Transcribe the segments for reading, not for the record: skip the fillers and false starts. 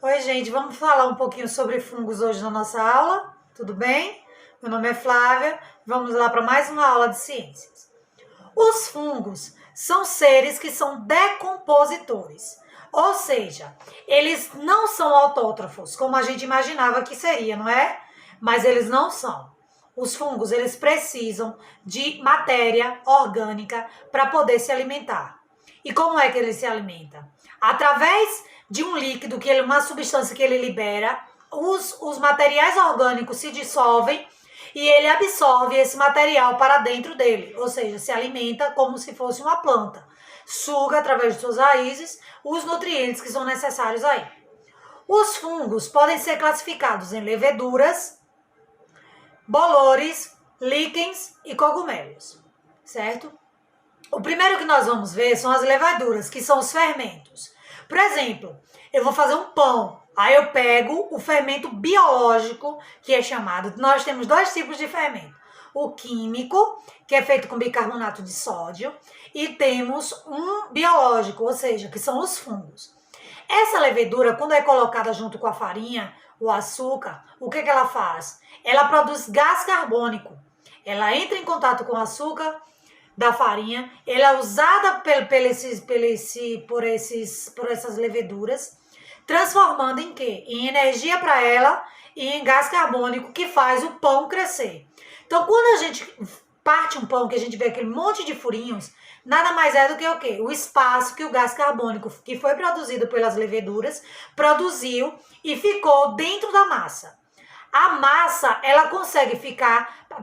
Oi, gente, vamos falar um pouquinho sobre fungos hoje na nossa aula, tudo bem? Meu nome é Flávia, vamos lá para mais uma aula de ciências. Os fungos são seres que são decompositores, ou seja, eles não são autótrofos, como a gente imaginava que seria, não é? Mas eles não são. Os fungos, eles precisam de matéria orgânica para poder se alimentar. E como é que ele se alimenta? Através de um líquido, uma substância que ele libera, os materiais orgânicos se dissolvem e ele absorve esse material para dentro dele, ou seja, se alimenta como se fosse uma planta. Suga através de suas raízes os nutrientes que são necessários aí. Os fungos podem ser classificados em leveduras, bolores, líquens e cogumelos, certo? O primeiro que nós vamos ver são as levaduras, que são os fermentos. Por exemplo, eu vou fazer um pão, aí eu pego o fermento biológico, que é chamado, nós temos dois tipos de fermento. O químico, que é feito com bicarbonato de sódio, e temos um biológico, ou seja, que são os fungos. Essa levedura, quando é colocada junto com a farinha, o açúcar, o que ela faz? Ela produz gás carbônico. Ela entra em contato com o açúcar da farinha, ela é usada por essas leveduras, transformando em quê? Em energia para ela e em gás carbônico que faz o pão crescer. Então, quando a gente parte um pão, que a gente vê aquele monte de furinhos, nada mais é do que o quê? O espaço que o gás carbônico, que foi produzido pelas leveduras, produziu e ficou dentro da massa. A massa, ela consegue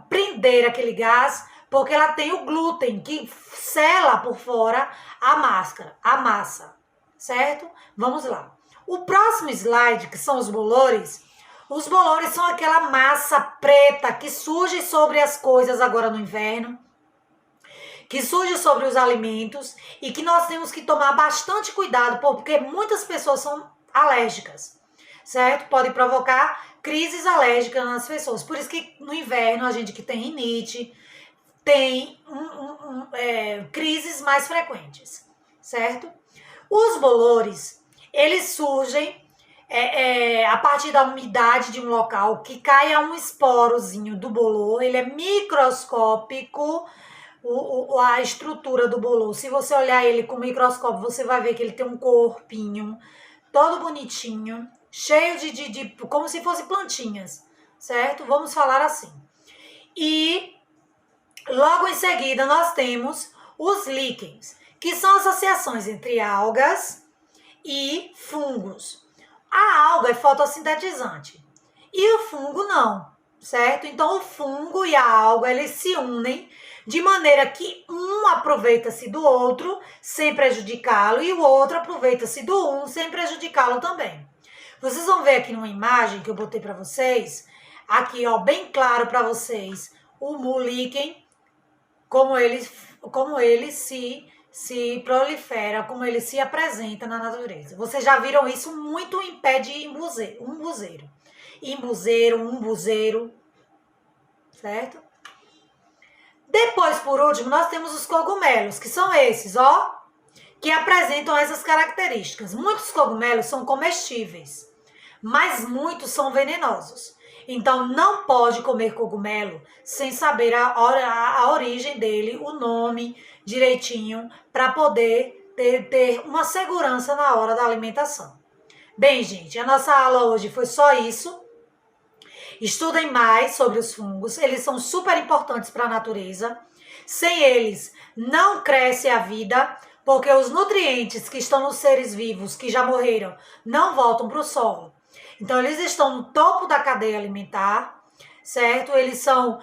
prender aquele gás, porque ela tem o glúten, que sela por fora a massa, certo? Vamos lá. O próximo slide, que são os bolores são aquela massa preta que surge sobre as coisas agora no inverno, que surge sobre os alimentos e que nós temos que tomar bastante cuidado, porque muitas pessoas são alérgicas, certo? Pode provocar crises alérgicas nas pessoas. Por isso que no inverno, a gente que tem rinite, tem crises mais frequentes, certo? Os bolores, eles surgem a partir da umidade de um local que cai um esporozinho do bolor, ele é microscópico, a estrutura do bolor. Se você olhar ele com microscópio, você vai ver que ele tem um corpinho todo bonitinho, cheio de como se fossem plantinhas, certo? Vamos falar assim. E logo em seguida, nós temos os líquens, que são associações entre algas e fungos. A alga é fotossintetizante e o fungo não, certo? Então, o fungo e a alga, eles se unem de maneira que um aproveita-se do outro sem prejudicá-lo e o outro aproveita-se do um sem prejudicá-lo também. Vocês vão ver aqui numa imagem que eu botei para vocês, aqui, ó, bem claro para vocês, o líquen, como ele se prolifera, como ele se apresenta na natureza. Vocês já viram isso muito em pé de umbuzeiro, certo? Depois, por último, nós temos os cogumelos, que são esses, ó, que apresentam essas características. Muitos cogumelos são comestíveis, mas muitos são venenosos. Então, não pode comer cogumelo sem saber a origem dele, o nome direitinho, para poder ter uma segurança na hora da alimentação. Bem, gente, a nossa aula hoje foi só isso. Estudem mais sobre os fungos, eles são super importantes para a natureza. Sem eles, não cresce a vida, porque os nutrientes que estão nos seres vivos, que já morreram, não voltam para o solo. Então, eles estão no topo da cadeia alimentar, certo? Eles são,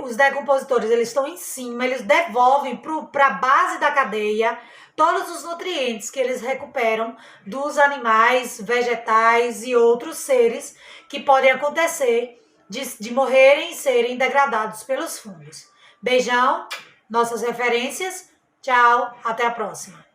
os decompositores, eles estão em cima, eles devolvem para a base da cadeia todos os nutrientes que eles recuperam dos animais, vegetais e outros seres que podem acontecer de morrerem e serem degradados pelos fungos. Beijão, nossas referências, tchau, até a próxima.